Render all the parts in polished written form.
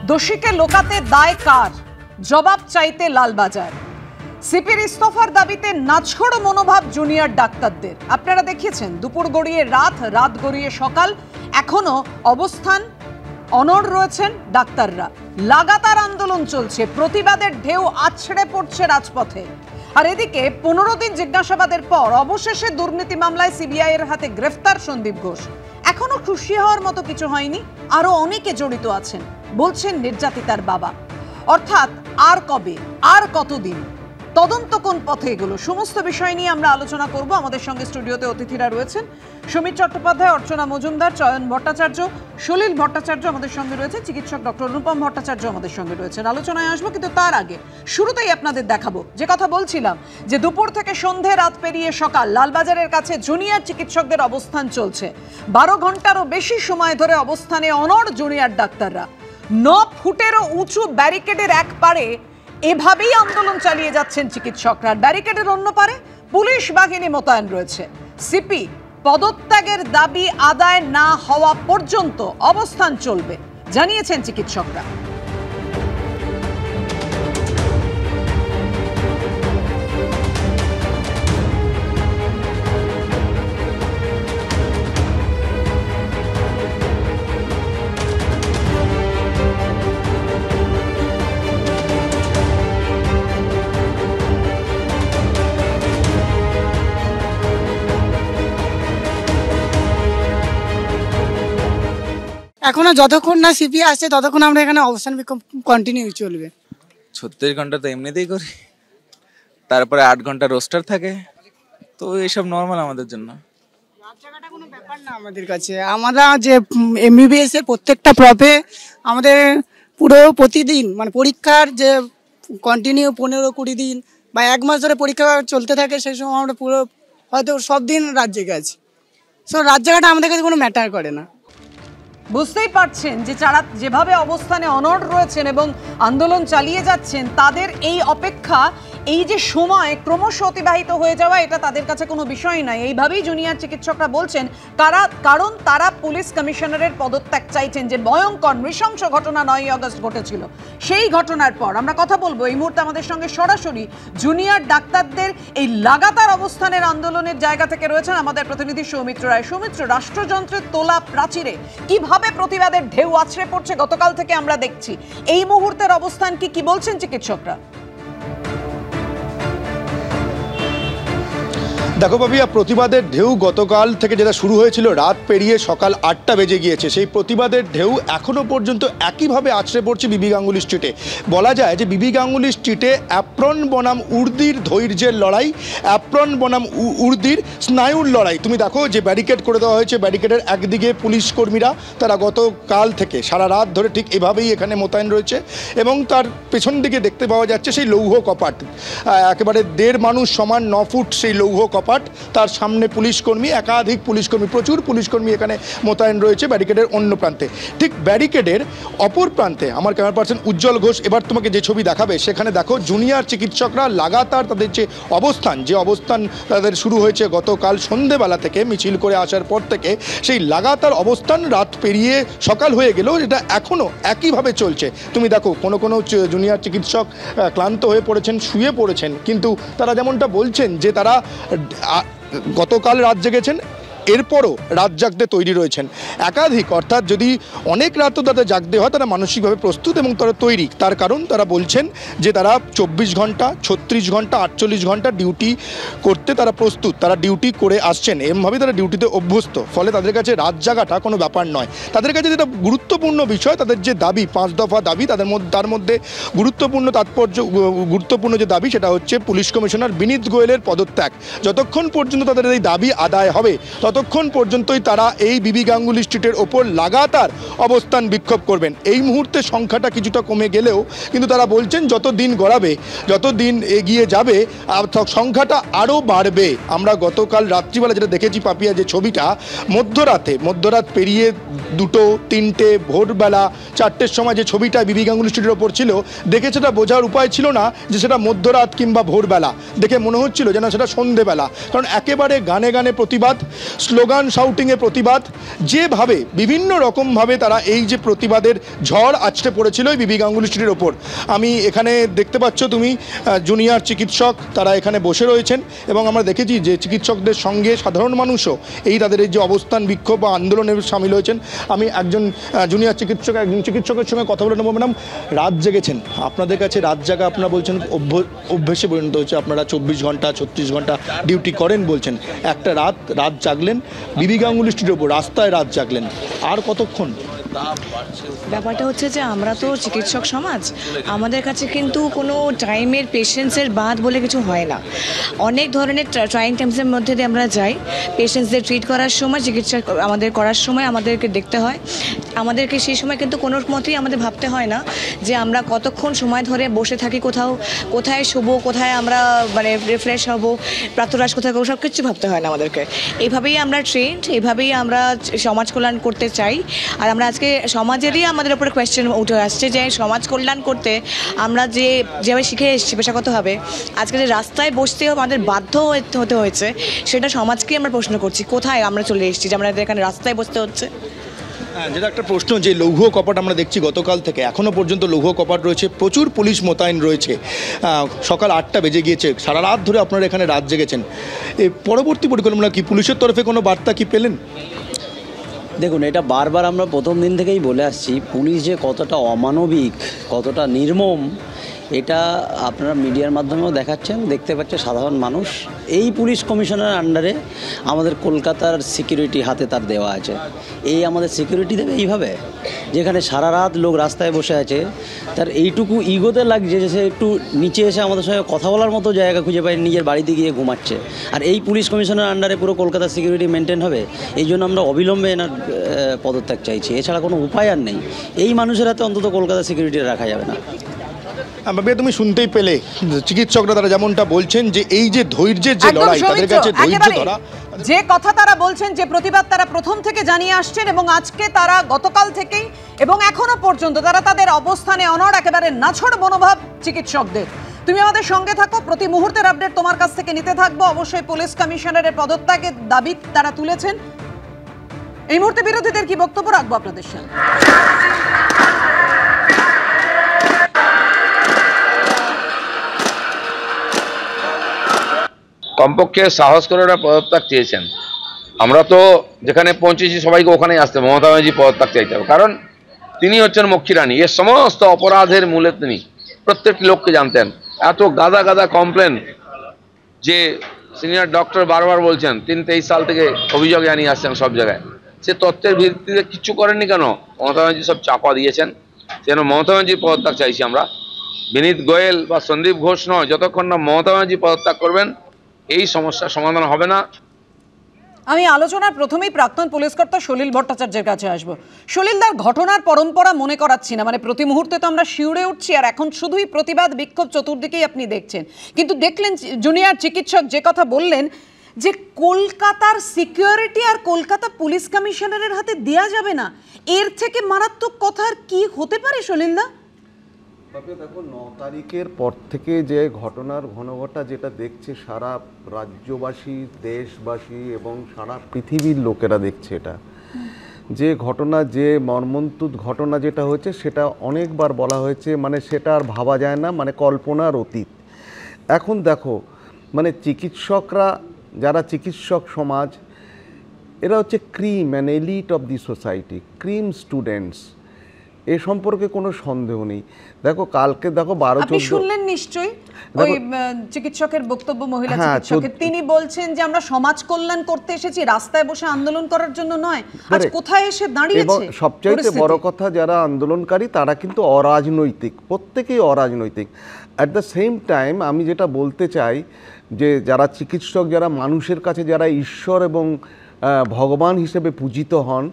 দোষীকে লোকাতে দায় কার? জবাব চাইতে লালবাজার। সিপির ইস্তফার দাবিতে নাছড় মনোভাব জুনিয়র ডাক্তারদের। আপনারা দেখিয়েছেন দুপুর গড়িয়ে রাত, রাত গড়িয়ে সকাল, এখনো অবস্থান অনড় রয়েছেন ডাক্তাররা। লাগাতার আন্দোলন চলছে, প্রতিবাদের ঢেউ আছড়ে পড়ছে রাজপথে। আর এদিকে 15 দিন জিজ্ঞাসাবাদের পর অবশেষে দুর্নীতি মামলায় সিবিআই এর হাতে গ্রেফতার সন্দীপ ঘোষ। এখনো খুশি হওয়ার মতো কিছু হয়নি, আরো অনেকে জড়িত আছেন বলছেন নির্যাতিতার বাবা। অর্থাৎ আর কবে, আর কতদিন, তদন্ত কোন পথে এগুলো, সমস্ত বিষয় নিয়ে আমরা আলোচনা করব। আমাদের সঙ্গে স্টুডিওতে অতিথিরা রয়েছেন সুমিত চট্টোপাধ্যায়, অর্চনা মজুমদার, চয়ন ভট্টাচার্য, সলিল ভট্টাচার্য আমাদের সঙ্গে রয়েছে, চিকিৎসক ডক্টর অনুপম ভট্টাচার্য আমাদের সঙ্গে রয়েছেন। আলোচনায় আসবো, কিন্তু তার আগে শুরুতেই আপনাদের দেখাবো যে কথা বলছিলাম, যে দুপুর থেকে সন্ধে, রাত পেরিয়ে সকাল, লালবাজারের কাছে জুনিয়র চিকিৎসকদের অবস্থান চলছে। 12 ঘন্টারও বেশি সময় ধরে অবস্থানে অনড় জুনিয়র ডাক্তাররা। 9 ফুটেরও উঁচু ব্যারিকেডের এক পারে এভাবেই আন্দোলন চালিয়ে যাচ্ছেন চিকিৎসকরা। ব্যারিকেডের অন্য পারে পুলিশ বাহিনী মোতায়েন রয়েছে। সিপি পদত্যাগের দাবি আদায় না হওয়া পর্যন্ত অবস্থান চলবে জানিয়েছেন চিকিৎসকরা। এখনো যতক্ষণ না সিপি আসছে ততক্ষণ আমরা এখানে অবস্থান বিক্ষোভ কন্টিনিউ চলবে। 36 ঘন্টা তো এমনিতেই করি, তারপরে 8 ঘন্টা রোস্টার থাকে, তো এইসব নর্মাল আমাদের জন্য। রাত জায়গাটা কোনো ব্যাপার না আমাদের কাছে। আমরা যে এমবিবিএস এর প্রত্যেকটা প্রপে আমাদের পুরো প্রতিদিন মানে পরীক্ষার যে কন্টিনিউ 15-20 দিন বা 1 মাস ধরে পরীক্ষা চলতে থাকে, সেই সময় আমরা পুরো হয়তো সব দিন রাত জেগে আছি। সো রাত জায়গাটা আমাদের কাছে কোনো ম্যাটার করে না। বুঝতেই পারছেন যে যারা যেভাবে অবস্থানে অনড় রয়েছেন এবং আন্দোলন চালিয়ে যাচ্ছেন, তাদের এই অপেক্ষা, এই যে সময় ক্রমশ অতিবাহিত হয়ে যাওয়া, এটা তাদের কাছে কোনো বিষয় নয়। এইভাবেই জুনিয়র চিকিৎসকরা বলছেন, কারণ তারা পুলিশ কমিশনারের পদত্যাগ চাইছেন। যে ভয়ঙ্কর নৃশংস ঘটনা 9ই আগস্ট ঘটেছিল, সেই ঘটনার পর আমরা কথা বলবো। এই মুহূর্তে আমাদের সঙ্গে সরাসরি জুনিয়র ডাক্তারদের এই লাগাতার অবস্থানের আন্দোলনের জায়গা থেকে রয়েছেন আমাদের প্রতিনিধি সৌমিত্র রায়। সৌমিত্র, রাষ্ট্রযন্ত্রের তোলা প্রাচীরে কিভাবে প্রতিবাদের ঢেউ আছড়ে পড়ছে গতকাল থেকে আমরা দেখছি, এই মুহূর্তের অবস্থান কি বলছেন চিকিৎসকরা? দেখো পাপিয়া, প্রতিবাদের ঢেউ গতকাল থেকে যেটা শুরু হয়েছিল, রাত পেরিয়ে সকাল 8টা বেজে গিয়েছে, সেই প্রতিবাদের ঢেউ এখনও পর্যন্ত একইভাবে আছড়ে পড়ছে বিবি গাঙ্গুলি স্ট্রিটে। বলা যায় যে বিবি গাঙ্গুলি স্ট্রিটে অ্যাপ্রন বনাম উর্দির ধৈর্যের লড়াই, অ্যাপ্রন বনাম উর্দির স্নায়ুর লড়াই। তুমি দেখো যে ব্যারিকেড করে দেওয়া হয়েছে, ব্যারিকেডের একদিকে পুলিশ কর্মীরা, তারা গতকাল থেকে সারা রাত ধরে ঠিক এভাবেই এখানে মোতায়েন রয়েছে, এবং তার পেছন দিকে দেখতে পাওয়া যাচ্ছে সেই লৌহ কপাট, একেবারে 1.5 মানুষ সমান 9 ফুট সেই লৌহ কপাট, তার সামনে পুলিশ কর্মী, একাধিক পুলিশ কর্মী, প্রচুর পুলিশ কর্মী এখানে মোতায়েন রয়েছে ব্যারিকেডের অন্য প্রান্তে। ঠিক ব্যারিকেডের অপর প্রান্তে আমার ক্যামেরা পার্সন উজ্জ্বল ঘোষ এবার তোমাকে যে ছবি দেখাবে, সেখানে দেখো জুনিয়র চিকিৎসকরা লাগাতার তাদের যে অবস্থান তাদের শুরু হয়েছে গতকাল সন্ধেবেলা থেকে, মিছিল করে আসার পর থেকে, সেই লাগাতার অবস্থান রাত পেরিয়ে সকাল হয়ে গেলেও এটা এখনও একইভাবে চলছে। তুমি দেখো কোনো জুনিয়র চিকিৎসক ক্লান্ত হয়ে পড়েছেন, শুয়ে পড়েছেন, কিন্তু তারা যেমনটা বলছেন যে তারা গতকাল রাত জেগেছেন, এরপরও রাত জাগতে তৈরি রয়েছেন একাধিক। অর্থাৎ যদি অনেক রাতও তাদের জাগতে হয়, তারা মানসিকভাবে প্রস্তুত এবং তারা তৈরি। তার কারণ তারা বলছেন যে তারা 24 ঘন্টা, 36 ঘন্টা, 48 ঘন্টা ডিউটি করতে তারা প্রস্তুত, তারা ডিউটি করে আসছেন, এমনভাবে তারা ডিউটিতে অভ্যস্ত। ফলে তাদের কাছে রাত জাগাটা কোনো ব্যাপার নয়। তাদের কাছে যেটা গুরুত্বপূর্ণ বিষয়, তাদের যে দাবি, 5 দফা দাবি, তার মধ্যে গুরুত্বপূর্ণ যে দাবি, সেটা হচ্ছে পুলিশ কমিশনার বিনীত গোয়েলের পদত্যাগ। যতক্ষণ পর্যন্ত তাদের এই দাবি আদায় হবে, ততক্ষণ পর্যন্তই তারা এই বিবি গাঙ্গুলি স্ট্রিটের ওপর লাগাতার অবস্থান বিক্ষোভ করবেন। এই মুহূর্তে সংখ্যাটা কিছুটা কমে গেলেও কিন্তু তারা বলছেন যত দিন গড়াবে, যত দিন এগিয়ে যাবে, সংখ্যাটা আরও বাড়বে। আমরা গতকাল রাত্রিবেলা যেটা দেখেছি পাপিয়া, যে ছবিটা, মধ্যরাত পেরিয়ে 2, 3টে, ভোরবেলা 4টের সময় যে ছবিটা বিবি গাঙ্গুলি স্ট্রিটের ওপর ছিল, দেখে সেটা বোঝার উপায় ছিল না যে সেটা মধ্যরাত কিংবা ভোরবেলা। দেখে মনে হচ্ছিল যেন সেটা সন্ধেবেলা, কারণ একেবারে গানে গানে প্রতিবাদ, স্লোগান শাউটিংয়ে প্রতিবাদ, যেভাবে বিভিন্ন রকমভাবে তারা এই যে প্রতিবাদের ঝড় আছড়ে পড়েছিল এই বিবি গাঙ্গুলি স্ট্রিটের ওপর। আমি এখানে দেখতে পাচ্ছ তুমি জুনিয়র চিকিৎসক তারা এখানে বসে রয়েছেন এবং আমরা দেখেছি যে চিকিৎসকদের সঙ্গে সাধারণ মানুষও তাদের এই যে অবস্থান বিক্ষোভ বা আন্দোলনে সামিল হয়েছেন। আমি একজন জুনিয়র চিকিৎসকের সঙ্গে কথা বলে নেবো। ম্যাডাম, রাত জেগেছেন, আপনাদের কাছে রাত জাগা আপনারা বলছেন অভ্যেসে পরিণত হচ্ছে, আপনারা 24 ঘন্টা 36 ঘন্টা ডিউটি করেন বলছেন, একটা রাত জাগলেন বিবি গাঙ্গুলি স্ট্রিটের ওপর, রাস্তায় রাত জাগলেন, আর কতক্ষণ? ব্যাপারটা হচ্ছে যে আমরা তো চিকিৎসক সমাজ, আমাদের কাছে কিন্তু কোনো টাইমের পেশেন্টসের বাদ বলে কিছু হয় না। অনেক ধরনের ট্রাইং টাইমসের মধ্যে দিয়ে আমরা যাই। পেশেন্টসদের ট্রিট করার সময়, চিকিৎসা আমাদের করার সময় আমাদেরকে দেখতে হয়। আমাদেরকে সেই সময় কিন্তু কোনো মতেই আমাদের ভাবতে হয় না যে আমরা কতক্ষণ সময় ধরে বসে থাকি কোথায় শোবো, কোথায় আমরা মানে রিফ্রেশ হব, প্রাতরাশ কোথায় করবো, সব কিছু ভাবতে হয় না আমাদেরকে। এইভাবেই আমরা ট্রেন্ড, এইভাবেই আমরা সমাজ কল্যাণ করতে চাই। আর আমরা আজকে সমাজেরই আমাদের উপরে কোয়েশ্চেন উঠে আসছে যে সমাজ কল্যাণ করতে আমরা যেভাবে শিখে এসেছি পেশাগতভাবে, আজকে যে রাস্তায় বসতে আমাদের বাধ্য হতে হয়েছে, সেটা সমাজকেই আমরা প্রশ্ন করছি কোথায় আমরা চলে এসেছি যে আমাদের এখানে রাস্তায় বসতে হচ্ছে। হ্যাঁ, যেটা একটা প্রশ্ন যে লৌহ কপাট আমরা দেখছি গতকাল থেকে এখনও পর্যন্ত লৌহ কপাট রয়েছে, প্রচুর পুলিশ মোতায়েন রয়েছে, সকাল 8টা বেজে গিয়েছে, সারা রাত ধরে আপনারা এখানে রাত জেগেছেন। এই পরবর্তী পরিকল্পনা কি, পুলিশের তরফে কোনো বার্তা কি পেলেন? দেখুন, এটা বারবার আমরা প্রথম দিন থেকেই বলে আসছি, পুলিশ যে কতটা অমানবিক, কতটা নির্মম, এটা আপনারা মিডিয়ার মাধ্যমেও দেখাচ্ছেন, দেখতে পাচ্ছে সাধারণ মানুষ। এই পুলিশ কমিশনের আন্ডারে আমাদের কলকাতার সিকিউরিটি হাতে তার দেওয়া আছে। এই আমাদের সিকিউরিটি দেবে এইভাবে, যেখানে সারা রাত লোক রাস্তায় বসে আছে, তার এইটুকু ইগোতে লাগছে যে সে একটু নিচে এসে আমাদের সঙ্গে কথা বলার মতো জায়গা খুঁজে পায়, নিজের বাড়িতে গিয়ে ঘুমাচ্ছে। আর এই পুলিশ কমিশনের আন্ডারে পুরো কলকাতার সিকিউরিটি মেনটেন হবে, এই জন্য আমরা অবিলম্বে এনার পদত্যাগ চাইছি। এছাড়া কোনো উপায় আর নেই। এই মানুষের হাতে অন্তত কলকাতার সিকিউরিটি রাখা যাবে না। বাবা, তুমি শুনতেই পেলে চিকিৎসকরা তারা যেমনটা বলছেন যে এই যে ধৈর্যের যে লড়াই, তাদের কাছে ধৈর্য ধরা, যে কথা তারা বলছেন, যে প্রতিবাদ তারা প্রথম থেকে জানিয়ে আসছেন এবং আজকে তারা গতকাল থেকেই এবং এখনো পর্যন্ত তারা তাদের অবস্থানে অনড়, একেবারে নাছোড় মনোভাব চিকিৎসকদের। তুমি আমাদের সঙ্গে থাকো, প্রতি মুহূর্তের আপডেট তোমার কাছ থেকে নিতে থাকবো। অবশ্যই পুলিশ কমিশনারের পদত্যাগের দাবি তারা তুলেছেন। এই মুহূর্তে বিরোধীদের কি বক্তব্য রাখবো আপনাদের সামনে। কমপক্ষে সাহস করে ওরা পদত্যাগ চেয়েছেন। আমরা তো যেখানে পৌঁছেছি সবাইকে ওখানেই আসতে, মমতা ব্যানার্জি পদত্যাগ চাইতে হবে, কারণ তিনি হচ্ছেন মক্ষী রানী। এর সমস্ত অপরাধের মূলে তিনি প্রত্যেকটি লোককে জানতেন। এত গাদা গাদা কমপ্লেন যে সিনিয়র ডক্টর বারবার বলছেন, 23 সাল থেকে অভিযোগ জানিয়ে আসছেন সব জায়গায়, সে তথ্যের ভিত্তিতে কিচ্ছু করেননি কেন? মমতা ব্যানার্জি সব চাপা দিয়েছেন। সেজন্য মমতা ব্যানার্জির পদত্যাগ চাইছি আমরা। বিনীত গোয়েল বা সন্দীপ ঘোষ নয়, যতক্ষণ না মমতা ব্যানার্জি পদত্যাগ করবেন এই সমস্যার সমাধান হবে না। আমি আলোচনার প্রথমেই প্রাক্তন পুলিশ কর্তা সলিল ভট্টাচার্যের কাছে আসবো। সলিলদার, ঘটনার পরম্পরা মনে করাচ্ছি না, মানে প্রতি মুহূর্তে তো আমরা শিউরে উঠছি, আর এখন শুধুই প্রতিবাদ বিক্ষোভ চতুর্দিকেই আপনি দেখছেন। কিন্তু দেখলেন জুনিয়র চিকিৎসক যে কথা বললেন যে কলকাতার সিকিউরিটি আর কলকাতা পুলিশ কমিশনারের হাতে দেয়া যাবে না, এর থেকে মারাত্মক কথা আর কি হতে পারে সলিলদা? তবে দেখো, 9 তারিখের পর থেকে যে ঘটনার ঘনঘটা যেটা দেখছে সারা রাজ্যবাসী, দেশবাসী এবং সারা পৃথিবীর লোকেরা দেখছে, এটা যে ঘটনা, যে মর্মন্তুদ ঘটনা যেটা হয়েছে, সেটা অনেকবার বলা হয়েছে, মানে সেটা আর ভাবা যায় না, মানে কল্পনার অতীত। এখন দেখো, মানে চিকিৎসকরা, যারা চিকিৎসক সমাজ, এরা হচ্ছে cream and elite of the society, cream students, এ সম্পর্কে কোনো সন্দেহ নেই। দেখো, কালকে দেখো 12-14 শুনলেন নিশ্চয়ই ওই চিকিৎসকের বক্তব্য, মহিলা চিকিৎসকের, তিনি বলছেন যে আমরা সমাজ কল্যাণ করতে এসেছি, রাস্তায় বসে আন্দোলন করার জন্য নয়। আজ কোথায় এসে দাঁড়িয়েছে? এবং সবচাইতে বড় কথা, যারা আন্দোলনকারী তারা কিন্তু অরাজনৈতিক, প্রত্যেকেই অরাজনৈতিক। অ্যাট দ্য সেম টাইম আমি যেটা বলতে চাই যে যারা চিকিৎসক, যারা মানুষের কাছে যারা ঈশ্বর এবং ভগবান হিসেবে পূজিত হন,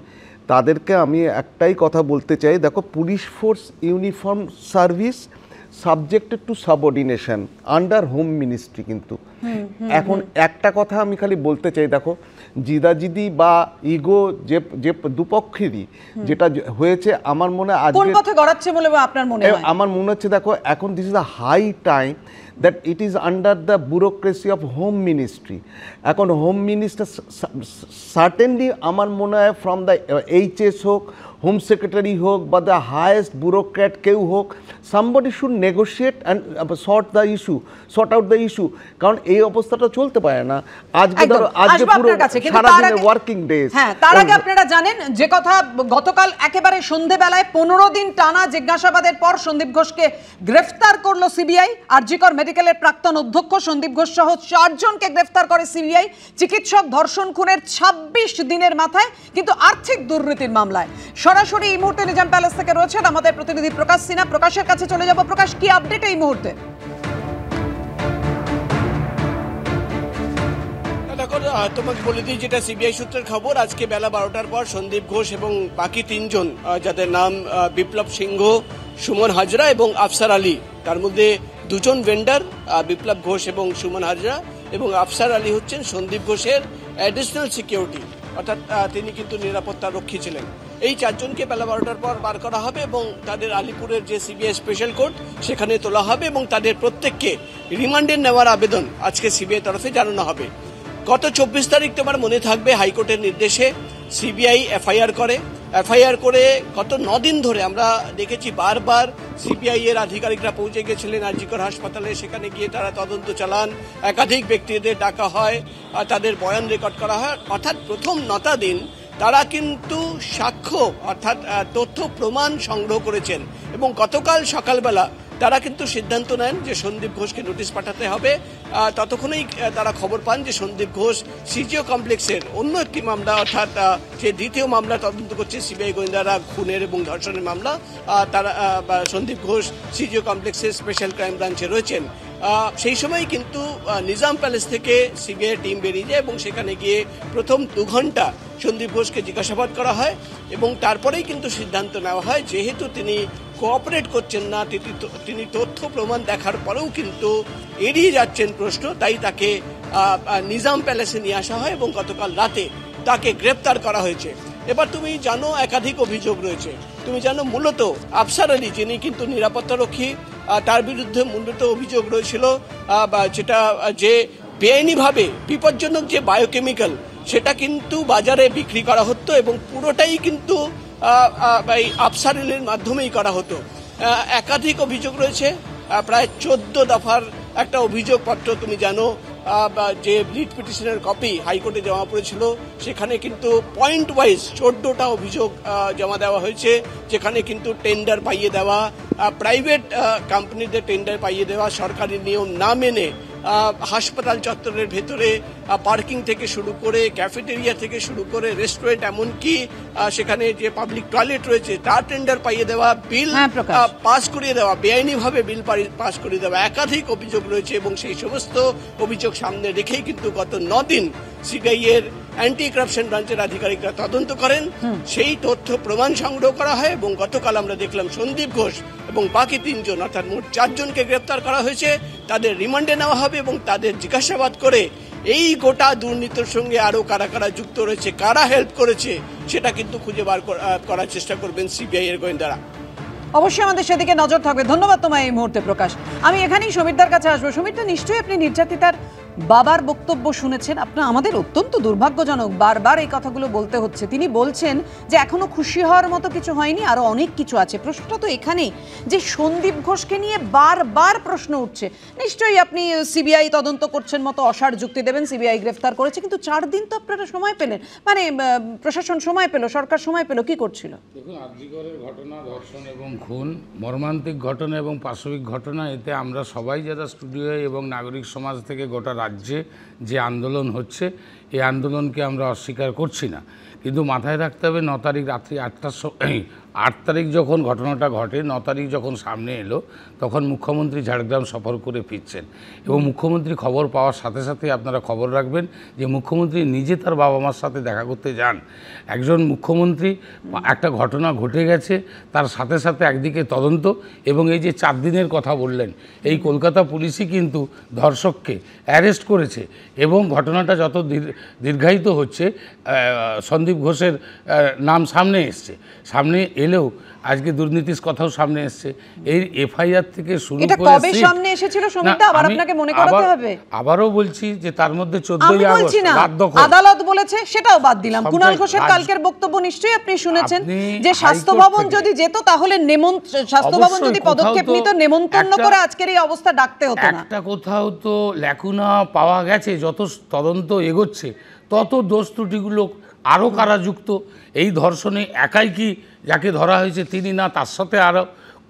তাদেরকে আমি একটাই কথা বলতে চাই, দেখো, police force uniform service subjected to subordination under home ministry. কিন্তু এখন একটা কথা আমি খালি বলতে চাই, দেখো, জিদাজিদি বা ইগো যে যে দুপক্ষেরই যেটা হয়েছে, আমার মনে হয় আজকে কোন পথে গড়াচ্ছে বলে আপনার মনে হয়? আমার মনে হচ্ছে, দেখো, এখন this is a high time that it is under the bureaucracy of home ministry. এখন হোম মিনিস্টার সার্টেনলি আমার মনে হয় ফ্রম দ্য এইচএস হোক, হোম সেক্রেটারি হোক বা দ্য হায়েস্ট ব্যুরোক্র্যাট কেউ হোক, somebody should negotiate and sort out the issue. কারণ এই অবস্থাটা চলতে পারে না। আজকে ধরো আজকে পুরো সারাদিনে ওয়ার্কিং ডেজ। হ্যাঁ, তার আগে আপনারা জানেন যে কথা, গতকাল একেবারে সন্ধ্যেবেলায় 15 দিন টানা জিজ্ঞাসাবাদের পর সন্দীপ ঘোষকে গ্রেফতার করলো সিবিআই। আরজি কর মেডিকেলের প্রাক্তন অধ্যক্ষ সন্দীপ ঘোষ সহ 4 জনকে গ্রেফতার করে সিবিআই চিকিৎসক ধর্ষণ খুনের 26 দিনের মাথায়, কিন্তু আর্থিক দুর্নীতির মামলায়। সরাসরি এই মুহূর্তে নিজাম প্যালেস থেকে রয়েছেন আমাদের প্রতিনিধি প্রকাশ সিনহা। প্রকাশের কাছে চলে যাব। প্রকাশ, কি আপডেট এই মুহূর্তে? দেখো, তোমাকে বলে দিই যেটা সিবিআই সূত্রের খবর, আজকে বেলা 12টার পর সন্দীপ ঘোষ এবং বাকি 3 জন, যাদের নাম বিপ্লব সিংহ, সুমন হাজরা এবং আফসার আলী, তার মধ্যে 2 জন ভেন্ডার, বিপ্লব ঘোষ এবং সুমন হাজরা, এবং আফসার আলী হচ্ছেন সন্দীপ ঘোষের অ্যাডিশনাল সিকিউরিটি, অর্থাৎ তিনি কিন্তু নিরাপত্তা রক্ষী ছিলেন। এই 4 জনকে বেলা 12টার পর বার করা হবে এবং তাদের আলিপুরের যে সিবিআই স্পেশাল কোর্ট সেখানে তোলা হবে এবং তাদের প্রত্যেককে রিমান্ডে নেওয়ার আবেদন আজকে সিবিআই তরফে জানানো হবে। গত 24 তারিখ তোমার মনে থাকবে হাইকোর্টের নির্দেশে সিবিআই এফআইআর করে গত 9 দিন ধরে আমরা দেখেছি বারবার সিবিআই এর আধিকারিকরা পৌঁছে গেছিলেন আরজি কর হাসপাতালে। সেখানে গিয়ে তারা তদন্ত চালান, একাধিক ব্যক্তিদের ডাকা হয়, তাদের বয়ান রেকর্ড করা হয়। অর্থাৎ প্রথম 9টা দিন তারা কিন্তু সাক্ষ্য অর্থাৎ তথ্য প্রমাণ সংগ্রহ করেছেন এবং গতকাল সকালবেলা তারা কিন্তু সিদ্ধান্ত নেন যে সন্দীপ ঘোষকে নোটিশ পাঠাতে হবে। ততক্ষণেই তারা খবর পান যে সন্দীপ ঘোষ সিজিও কমপ্লেক্সের অন্য একটি মামলা, অর্থাৎ যে দ্বিতীয় মামলা তদন্ত করছে সিবিআই গোয়েন্দারা, খুনের এবং ধর্ষণের মামলা, তারা সন্দীপ ঘোষ সিজিও কমপ্লেক্সের স্পেশাল ক্রাইম ব্রাঞ্চে রয়েছেন। সেই সময় কিন্তু নিজাম প্যালেস থেকে সিবিআই টিম বেরিয়ে যায় এবং সেখানে গিয়ে প্রথম 2 ঘন্টা সন্দীপ ঘোষকে জিজ্ঞাসাবাদ করা হয় এবং তারপরেই কিন্তু সিদ্ধান্ত নেওয়া হয় যেহেতু তিনি কোঅপারেট করছেন না, তিনি তথ্য প্রমাণ দেখার পরেও কিন্তু এড়িয়ে যাচ্ছেন প্রশ্ন, তাই তাকে নিজাম প্যালেসে নিয়ে আসা হয় এবং গতকাল রাতে তাকে গ্রেপ্তার করা হয়েছে। এবার তুমি জানো একাধিক অভিযোগ রয়েছে। তুমি জানো মূলত আফসার আলী, যিনি কিন্তু নিরাপত্তা রক্ষী, তার বিরুদ্ধে মূলত অভিযোগ রয়েছিল যেটা যে বেআইনিভাবে বিপজ্জনক যে বায়োকেমিক্যাল সেটা কিন্তু বাজারে বিক্রি করা হতো এবং পুরোটাই কিন্তু আফসার আলীর মাধ্যমেই করা হতো। একাধিক অভিযোগ রয়েছে, প্রায় 14 দফার একটা অভিযোগপত্র তুমি জানো যে রিট পিটিশনের কপি হাইকোর্টে জমা পড়েছিল, সেখানে কিন্তু পয়েন্ট ওয়াইজ 14টা অভিযোগ জমা দেওয়া হয়েছে, যেখানে কিন্তু টেন্ডার পাইয়ে দেওয়া, প্রাইভেট কোম্পানিদের টেন্ডার পাইয়ে দেওয়া, সরকারি নিয়ম না মেনে হাসপাতাল চত্বরের ভেতরে পার্কিং থেকে শুরু করে ক্যাফেটেরিয়া থেকে শুরু করে রেস্টুরেন্ট, এমনকি সেখানে যে পাবলিক টয়লেট রয়েছে তার টেন্ডার পাইয়ে দেওয়া, বিল পাস করিয়ে দেওয়া, বেআইনিভাবে বিল পাস করিয়ে দেওয়া, একাধিক অভিযোগ রয়েছে এবং সেই সমস্ত অভিযোগ সামনে রেখেই কিন্তু গত 9 দিন সিবিআই এর অ্যান্টি কারাপশন ব্রাঞ্চের আধিকারিকরা তদন্ত করেন। সেই তথ্য প্রমাণ সংগ্রহ করা হয় এবং গতকাল আমরা দেখলাম সন্দীপ ঘোষ এবং বাকি 3 জন অর্থাৎ মোট 4 জনকে গ্রেপ্তার করা হয়েছে। তাদের রিমান্ডে নেওয়া হবে এবং তাদের জিজ্ঞাসাবাদ করে এই গোটা দুর্নীতির সঙ্গে আরো কারা কারা যুক্ত রয়েছে, কারা হেল্প করেছে সেটা কিন্তু খুঁজে বার করার চেষ্টা করবেন সিবিআই এর গোয়েন্দারা। অবশ্যই আমাদের সেদিকে নজর থাকবে। ধন্যবাদ তোমায় এই মুহূর্তে প্রকাশ। আমি এখানেই সমীরদার কাছে আসবো। সমীরদা, নিশ্চয়ই আপনি নির্যাতিতার বাবার বক্তব্য শুনেছেন। আপনার আমাদের অত্যন্ত দুর্ভাগ্যজনক বারবার এই কথাগুলো বলতে হচ্ছে। তিনি বলছেন যে এখনো খুশি হওয়ার মতো কিছু হয়নি, আরো অনেক কিছু আছে। প্রশ্নটা তো এখানেই যে সন্দীপ ঘোষকে নিয়ে বারবার প্রশ্ন উঠছে। নিশ্চয়ই আপনি সিবিআই তদন্ত করছেন মতো অসার যুক্তি দেবেন, সিবিআই গ্রেফতার করেছে, কিন্তু 4 দিন তো আপনারা সময় পেলেন, মানে প্রশাসন সময় পেল, সরকার সময় পেল, কি করছিল? দেখুন, আরজি করের ঘটনা, ধর্ষণ এবং খুন মর্মান্তিক ঘটনা এবং পাশবিক ঘটনা। এতে আমরা সবাই যারা স্টুডিও এবং নাগরিক সমাজ থেকে গোটা রাজ্যে যে আন্দোলন হচ্ছে, এই আন্দোলনকে আমরা অস্বীকার করছি না, কিন্তু মাথায় রাখতে হবে 9 তারিখ রাত্রি 8টার সময় 8 তারিখ যখন ঘটনাটা ঘটে, 9 তারিখ যখন সামনে এলো তখন মুখ্যমন্ত্রী ঝাড়গ্রাম সফর করে ফিরছেন এবং মুখ্যমন্ত্রী খবর পাওয়ার সাথে সাথে আপনারা খবর রাখবেন যে মুখ্যমন্ত্রী নিজে তার বাবা মার সাথে দেখা করতে যান। একজন মুখ্যমন্ত্রী, একটা ঘটনা ঘটে গেছে, তার সাথে সাথে একদিকে তদন্ত এবং এই যে 4 দিনের কথা বললেন, এই কলকাতা পুলিশই কিন্তু ধর্ষককে অ্যারেস্ট করেছে এবং ঘটনাটা যত দীর্ঘায়িত হচ্ছে সন্দীপ ঘোষের নাম সামনে এসছে। সামনে এলেও আজকে দুর্নীতির কথাও সামনে এসছে। এই এফআইআর থেকে শুরু এটা করে কবে সামনে এসেছিল সমিতা, আবার আপনাকে মনে করাতে হবে। আবারও বলছি যে তার মধ্যে 14ই আমি আগস্ট বলছি না, রাতদখল আদালত বলেছে, সেটাও বাদ দিলাম। কুণাল ঘোষের কালকের বক্তব্য নিশ্চয়ই আপনি শুনেছেন যে স্বাস্থ্য ভবন যদি যেত তাহলে স্বাস্থ্য ভবন যদি পদক্ষেপ নিত, নেমন্তন্ন করে আজকের এই অবস্থা ডাকতে হতো না। একটা কোথাও তো ল্যাকুনা পাওয়া গেছে, যত তদন্ত এগোচ্ছে তত দোষ ত্রুটিগুলো আরও কারাযুক্ত। এই ধর্ষণে একাই কি যাকে ধরা হয়েছে তিনি না, তার সাথে আরও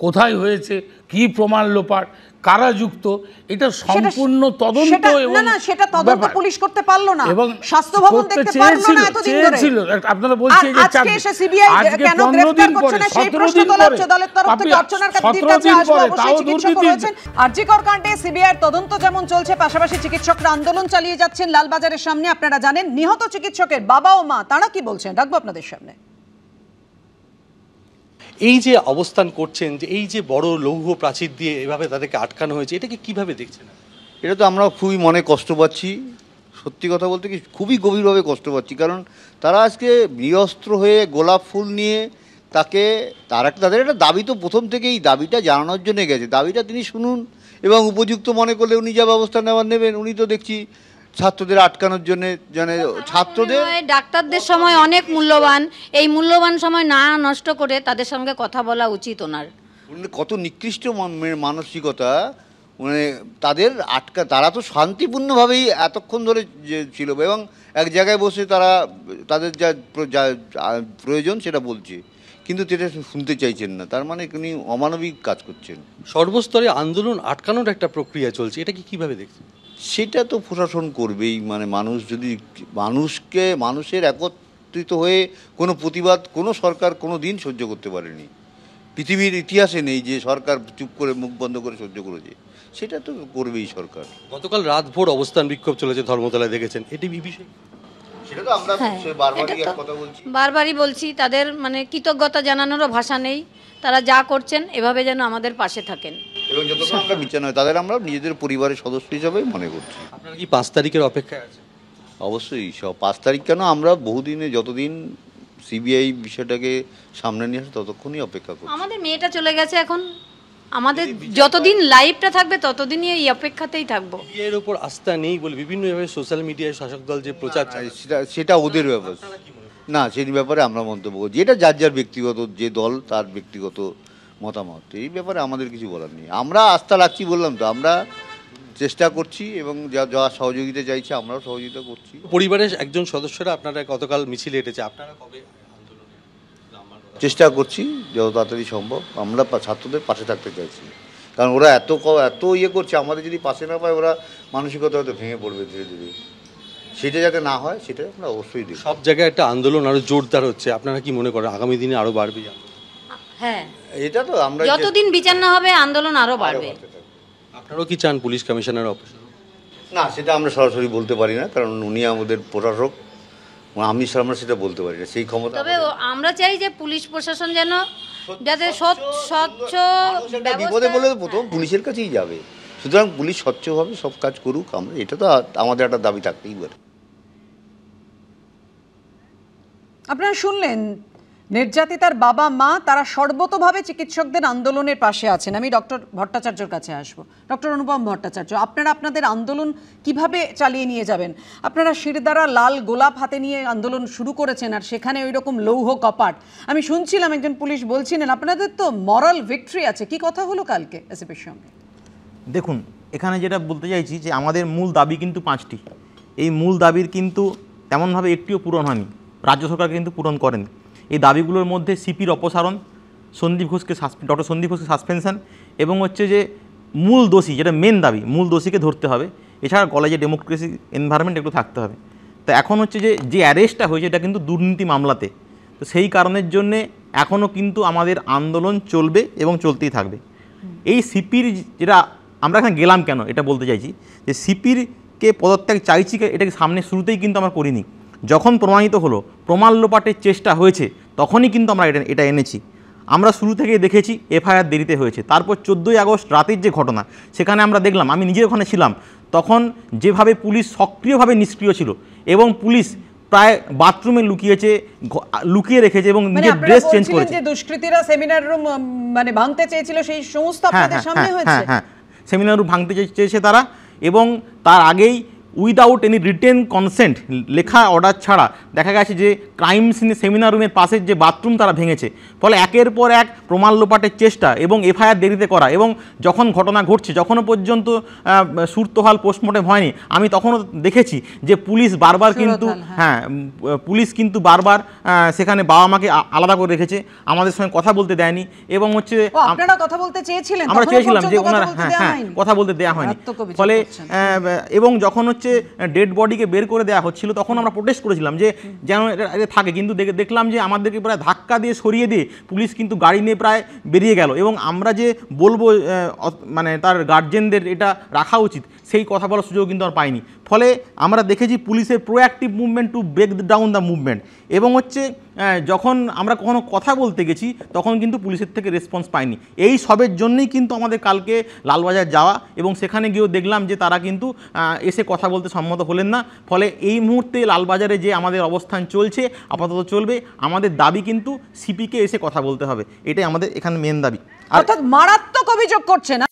কোথায় হয়েছে, কি প্রমাণ লোপাট, কারা যুক্ত, এটা সম্পূর্ণ তদন্ত এবং না সেটা তদন্ত পুলিশ করতে পারলো না, এবং স্বাস্থ্য ভবন দেখতে পারলো না এতদিন ধরে। আপনারা বলছেন যে আজকে এসে সিবিআই কেন গ্রেফতার করছে না সেই প্রশ্ন তোলা হচ্ছে দলের তরফ থেকে। অর্চনার কাছে আসবো, অবশ্যই চিকিৎসক রয়েছেন। আরজিকর কাণ্ডে সিবিআইয়ের তদন্ত যেমন চলছে, পাশাপাশি চিকিৎসকরা আন্দোলন চালিয়ে যাচ্ছেন লালবাজারের সামনে। আপনারা জানেন নিহত চিকিৎসকের বাবা ও মা তারা কি বলছেন, রাখবো আপনাদের সামনে। এই যে অবস্থান করছেন, যে এই যে বড় লৌহ প্রাচীর দিয়ে এভাবে তাদেরকে আটকানো হয়েছে, এটাকে কিভাবে দেখছেন? এটা তো আমরা খুবই মনে কষ্ট পাচ্ছি, সত্যি কথা বলতে কি খুবই গভীরভাবে কষ্ট পাচ্ছি। কারণ তারা আজকে নিরস্ত্র হয়ে গোলাপ ফুল নিয়ে তাদের একটা দাবি তো প্রথম থেকেই দাবিটা জানানোর জন্য গেছে, দাবিটা তিনি শুনুন এবং উপযুক্ত মনে করলে উনি যা ব্যবস্থা নেবেন। উনি তো দেখছি ছাত্রদের আটকানোর জন্য, ছাত্রদের ডাক্তারদের সময় অনেক মূল্যবান, এই মূল্যবান সময় না নষ্ট করে তাদের সঙ্গে কথা বলা উচিত ওনার। কত নিকৃষ্ট মানসিকতা, মানে তারা তো শান্তিপূর্ণভাবেই এতক্ষণ ধরে ছিল এবং এক জায়গায় বসে তারা তাদের যা প্রয়োজন সেটা বলছে, কিন্তু সেটা শুনতে চাইছেন না। তার মানে উনি অমানবিক কাজ করছেন। সর্বস্তরে আন্দোলন আটকানোর একটা প্রক্রিয়া চলছে, এটা কি কিভাবে দেখছেন? সেটা তো প্রশাসন করবেই। মানে মানুষ যদি মানুষের একত্রিত হয়ে কোনো প্রতিবাদ কোনো সরকার কোনো দিন সহ্য করতে পারেনি, পৃথিবীর ইতিহাসে নেই যে সরকার চুপ করে মুখ বন্ধ করে সহ্য করেছে, সেটা তো করবেই সরকার। গতকাল রাতভর অবস্থান বিক্ষোভ চলেছে ধর্মতলায়, দেখেছেন এটি বিষয়? সেটা তো আমরা বারবারই বলছি, তাদের মানে কৃতজ্ঞতা জানানোরও ভাষা নেই। তারা যা করছেন এভাবে যেন আমাদের পাশে থাকেন এবং যতক্ষণ আমরা বিচার নয় তাদের আমরা নিজেদের পরিবারের সদস্য হিসাবে মনে করছি। আপনারা কি 5 তারিখের অপেক্ষায় আছে? অবশ্যই 5 তারিখ কেন, আমরা বহুদিনে যতদিন সিবিআই বিষয়টাকে সামনে নিয়ে আসে ততক্ষণই অপেক্ষা করছি। আমাদের মেয়েটা চলে গেছে, এখন আমাদের যতদিন লাইভটা থাকবে ততদিনই এই অপেক্ষাতেই থাকবো। এর উপর আস্থা নেই বলে বিভিন্নভাবে সোশ্যাল মিডিয়ায় শাসক দল যে প্রচার, সেটা ওদের ব্যাপার না, সেই ব্যাপারে আমরা মন্তব্য করছি। এটা যার ব্যক্তিগত, যে দল তার ব্যক্তিগত মতামত, এই ব্যাপারে আমাদের কিছু বলার নেই। আমরা আস্থা রাখছি, বললাম তো, আমরা চেষ্টা করছি এবং যা সহযোগিতা চাইছে আমরাও সহযোগিতা করছি। পরিবারের একজন সদস্যরা আপনারা গতকাল মিছিলে হেঁটেছে, আপনারা কবে চেষ্টা করছি যত তাড়াতাড়ি সম্ভব। আমরা ছাত্রদের পাশে থাকতে চাইছি, কারণ ওরা এত করছে, আমাদের যদি পাশে না পায় ওরা মানসিকতা হয়তো ভেঙে পড়বে ধীরে ধীরে। সেটা যাতে না হয় সেটা আমরা অবশ্যই দেখি। সব জায়গায় একটা আন্দোলন আরো জোরদার হচ্ছে, আপনারা কি মনে করেন আগামী দিনে আরো বাড়বে? হ্যাঁ, এটা তো আমরা যতদিন বিচার না হবে আন্দোলন আরো বাড়বে। আপনারাও কি চান পুলিশ কমিশনার অফিস? না, সেটা আমরা সরাসরি বলতে পারি না, কারণ উনি আমাদের প্রশাসক, আমরা সেটা বলতে পারি না, সেই ক্ষমতা। তবে আমরা চাই যে পুলিশ প্রশাসন যেন যাতে স্বচ্ছ, বিপদে বলে প্রথম পুলিশের কাছেই যাবে, সুতরাং পুলিশ স্বচ্ছভাবে সব কাজ করুক। আমরা এটা তো আমাদের একটা দাবি থাকতেই পারে। আপনারা শুনলেন নির্যাতিতার বাবা মা তারা সর্বতোভাবে চিকিৎসকদের আন্দোলনের পাশে আছেন। আমি ডক্টর ভট্টাচার্যর কাছে আসবো। ডক্টর অনুপম ভট্টাচার্য, আপনারা আপনাদের আন্দোলন কিভাবে চালিয়ে নিয়ে যাবেন? আপনারা শিরদাঁড়া লাল গোলাপ হাতে নিয়ে আন্দোলন শুরু করেছেন, আর সেখানে ওই রকম লৌহ কপাট। আমি শুনছিলাম একজন পুলিশ বলছিলেন আপনাদের তো মরাল ভিক্টরি আছে, কি কথা হলো কালকে এসএসপির সঙ্গে? দেখুন, এখানে যেটা বলতে চাইছি যে আমাদের মূল দাবি কিন্তু 5টি। এই মূল দাবির কিন্তু তেমনভাবে একটিও পূরণ হয়নি, রাজ্য সরকার কিন্তু পূরণ করেনি। এই দাবিগুলোর মধ্যে সিপির অপসারণ, ডক্টর সন্দীপ ঘোষকে সাসপেনশন, এবং হচ্ছে যে মূল দোষী, যেটা মেন দাবি, মূল দোষীকে ধরতে হবে। এছাড়া কলেজে ডেমোক্রেসি এনভায়রনমেন্ট একটু থাকতে হবে। তো এখন হচ্ছে যে অ্যারেস্টটা হয়েছে এটা কিন্তু দুর্নীতি মামলাতে, তো সেই কারণের জন্যে এখনও কিন্তু আমাদের আন্দোলন চলবে এবং চলতেই থাকবে। এই সিপির যেটা আমরা এখানে গেলাম কেন এটা বলতে চাইছি, যে সিপিরকে পদত্যাগ চাইছি, এটাকে সামনে শুরুতেই কিন্তু আমরা করিনি। যখন প্রমাণিত হলো, প্রমাণ লোপাটের চেষ্টা হয়েছে, তখনই কিন্তু আমরা এটা এনেছি। আমরা শুরু থেকেই দেখেছি এফআইআর দেরিতে হয়েছে। তারপর 14ই আগস্ট রাতের যে ঘটনা, সেখানে আমরা দেখলাম, আমি নিজে ওখানে ছিলাম, তখন যেভাবে পুলিশ সক্রিয়ভাবে নিষ্ক্রিয় ছিল এবং পুলিশ প্রায় বাথরুমে লুকিয়ে রেখেছে এবং মানে নিজের আপনারা ড্রেস চেঞ্জ বলছিলেন করেছে। যে দুষ্কৃতীরা সেমিনার রুম মানে ভাঙতে চেয়েছিল, সেই সমস্ত আপনাদের সামনে হয়েছে। হ্যাঁ, সেমিনার রুম ভাঙতে চেয়েছে তারা, এবং তার আগেই উইদাউট এনি রিটেন কনসেন্ট, লেখা অর্ডার ছাড়া দেখা গেছে যে ক্রাইম সিনে সেমিনার রুমের পাশের যে বাথরুম তারা ভেঙেছে। ফলে একের পর এক প্রমাণ লোপাটের চেষ্টা এবং এফআইআর দেরিতে করা, এবং যখন ঘটনা ঘটছে যখনও পর্যন্ত সুরতহাল পোস্টমর্টেম হয়নি, আমি তখনও দেখেছি যে পুলিশ বারবার কিন্তু পুলিশ কিন্তু বারবার সেখানে বাবা মাকে আলাদা করে রেখেছে, আমাদের সঙ্গে কথা বলতে দেয়নি, এবং হচ্ছে আপনারা কথা বলতে চেয়েছিলেন, আমরা চেয়েছিলাম যে ওনারা কথা বলতে দেওয়া হয়নি। ফলে এবং যখন হচ্ছে ডেড বডিকে বের করে দেওয়া হচ্ছিল তখন আমরা প্রোটেস্ট করেছিলাম যে যেন এটা থাকে, কিন্তু দেখলাম যে আমাদেরকে প্রায় ধাক্কা দিয়ে সরিয়ে দিয়ে পুলিশ কিন্তু গাড়ি নিয়ে প্রায় বেরিয়ে গেল, এবং আমরা যে বলবো মানে তার গার্জেনদের এটা রাখা উচিত সেই কথা বলার সুযোগ কিন্তু আমরা পাইনি। ফলে আমরা দেখেছি পুলিশের proactive movement to break down the movement, এবং হচ্ছে যখন আমরা কখনো কথা বলতে গেছি তখন কিন্তু পুলিশের থেকে রেসপন্স পাইনি। এই সবের জন্যই কিন্তু আমাদের কালকে লালবাজার যাওয়া, এবং সেখানে গিয়েও দেখলাম যে তারা কিন্তু এসে কথা বলতে সম্মত হলেন না। ফলে এই মুহূর্তে লালবাজারে যে আমাদের অবস্থান চলছে, আপাতত চলবে, আমাদের দাবি কিন্তু সিপিকে এসে কথা বলতে হবে, এটাই আমাদের এখানে মেন দাবি। অর্থাৎ মারাত্মক অভিযোগ করছে না।